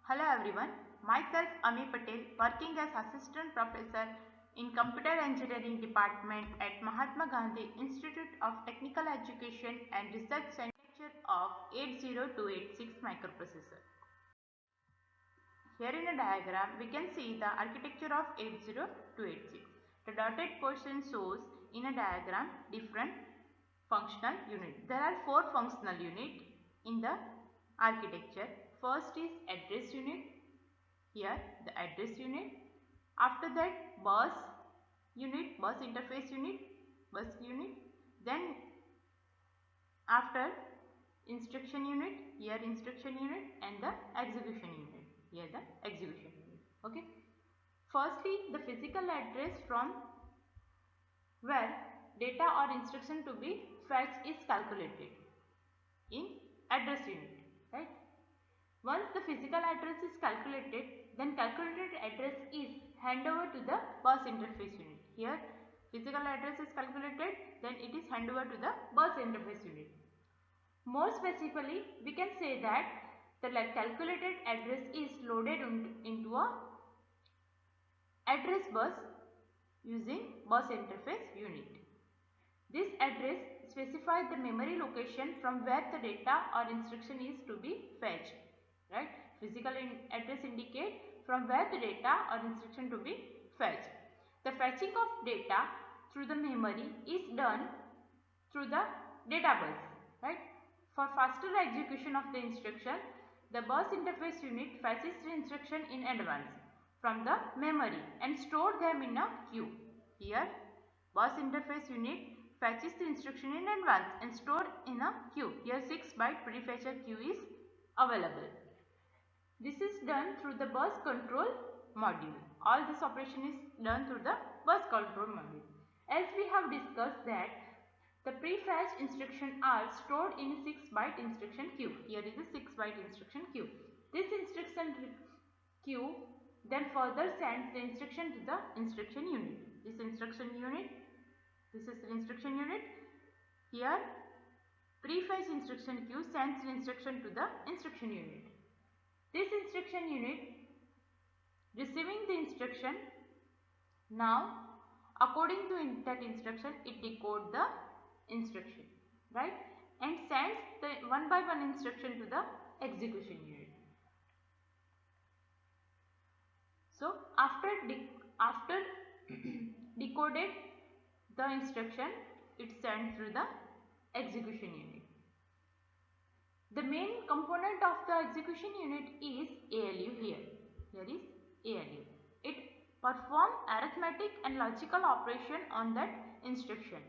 Hello everyone, myself Ami Patel working as Assistant Professor in Computer Engineering Department at Mahatma Gandhi Institute of Technical Education and Research Center of 80286 microprocessor. Here in a diagram we can see the architecture of 80286. The dotted portion shows in a diagram different functional units. There are 4 functional units in the architecture. First is address unit. Here the address unit. After that bus unit, bus interface unit, bus unit. Then after instruction unit, here instruction unit, and the execution unit, here the execution unit. Okay. Firstly, the physical address from where data or instruction to be fetched is calculated in address unit, right? Once the physical address is calculated, then calculated address is handed over to the bus interface unit. Here physical address is calculated, then it is handed over to the bus interface unit. More specifically, we can say that the calculated address is loaded into a address bus using bus interface unit. This address specifies the memory location from where the data or instruction is to be fetched. Right? Physical address indicates from where the data or instruction to be fetched. The fetching of data through the memory is done through the data bus. Right? For faster execution of the instruction, the bus interface unit fetches the instruction in advance from the memory and store them in a queue. Here, bus interface unit fetches the instruction in advance and store in a queue. Here 6-byte prefetcher queue is available. This is done through the bus control module. All this operation is done through the bus control module. As we have discussed that the prefetch instruction are stored in 6-byte instruction queue. Here is a 6-byte instruction queue. This instruction queue then further sends the instruction to the instruction unit. This is the instruction unit. Here prefetch instruction queue sends the instruction to the instruction unit. This instruction unit receiving the instruction, now according to that instruction it decodes the instruction, right, and sends the one by one instruction to the execution unit. So after decoded the instruction, it sent through the execution unit. The main component of the execution unit is ALU here. Here is ALU. It performs arithmetic and logical operation on that instruction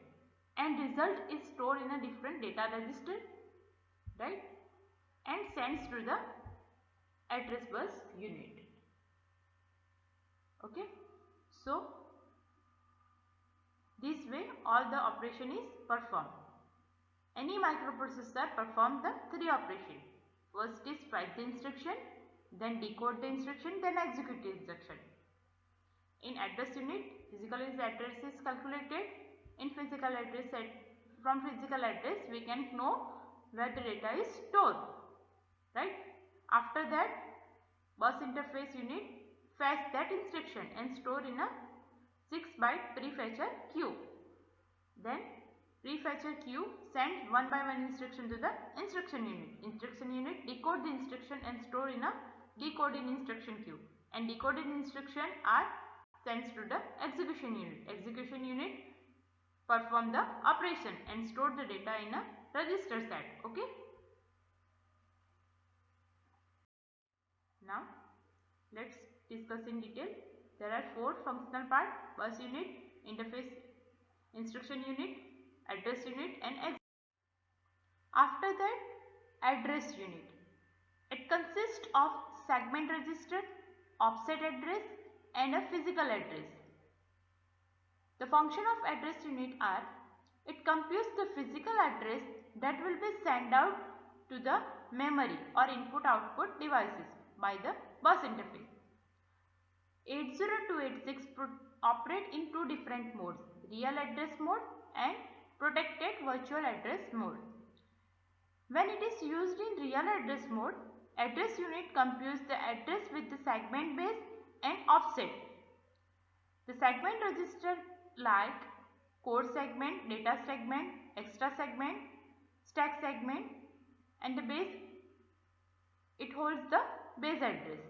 and result is stored in a different data register, right, and sends through the address bus unit. Okay. So this way all the operation is performed. Any microprocessor performs the 3 operations. First is fetch the instruction, then decode the instruction, then execute the instruction. In address unit, physical address is calculated. In physical address from physical address we can know where the data is stored. Right? After that, bus interface unit fetch that instruction and store in a 6-byte prefetcher queue. Then prefetcher queue send one by one instruction to the instruction unit. Instruction unit decode the instruction and store in a decoded instruction queue. And decoded instruction are sent to the execution unit. Execution unit perform the operation and store the data in a register set. Okay. Now let's discuss in detail. There are 4 functional parts: bus unit, interface instruction unit, address unit, and execution. After that, address unit. It consists of segment register, offset address, and a physical address. The function of address unit are: it computes the physical address that will be sent out to the memory or input-output devices by the bus interface. 80286 operate in 2 different modes: real address mode and protected virtual address mode. When it is used in real address mode, Address unit computes the address with the segment base and offset. The segment register like code segment, data segment, extra segment, stack segment, and the base, it holds the base address.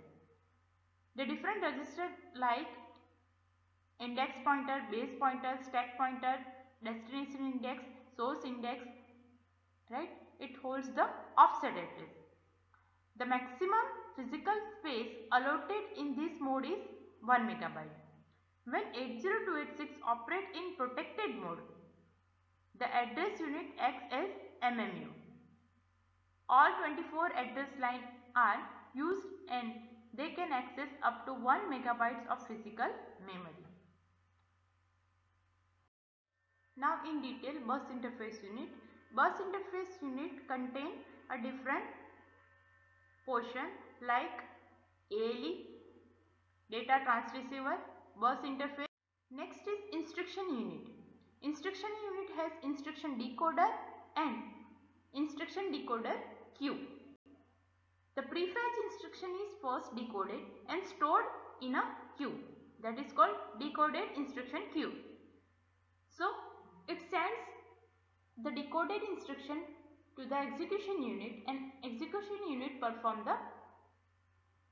The different register like index pointer, base pointer, stack pointer, destination index, source index, right? It holds the offset address. The maximum physical space allotted in this mode is 1 MB. When 80286 operate in protected mode, the address unit acts as MMU. All 24 address lines are used and they can access up to 1 MB of physical memory. Now in detail, bus interface unit. Bus interface unit contain a different portion like ALE, data transceiver, bus interface. Next is instruction unit. Instruction unit has instruction decoder and instruction decoder queue. The prefetch instruction is first decoded and stored in a queue, that is called decoded instruction queue. So it sends the decoded instruction to the execution unit and execution unit perform the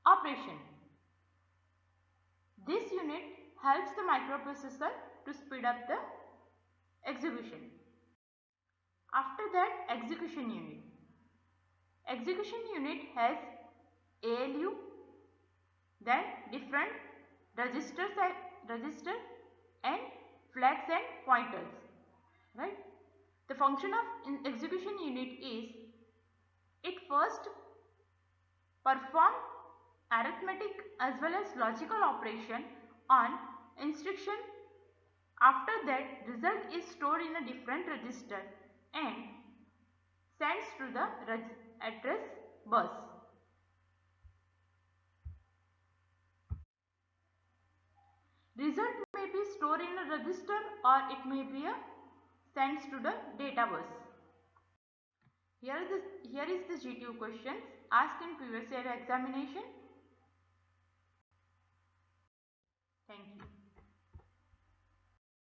operation. This unit helps the microprocessor to speed up the execution. After that, execution unit. Execution unit has ALU, then different register and flags and pointers, right? The function of execution unit is it first perform arithmetic as well as logical operation on instruction. After that, result is stored in a different register and sends to the address bus. Result may be stored in a register or it may be sent to the data bus. Here is the GTU questions asked in previous year examination. Thank you.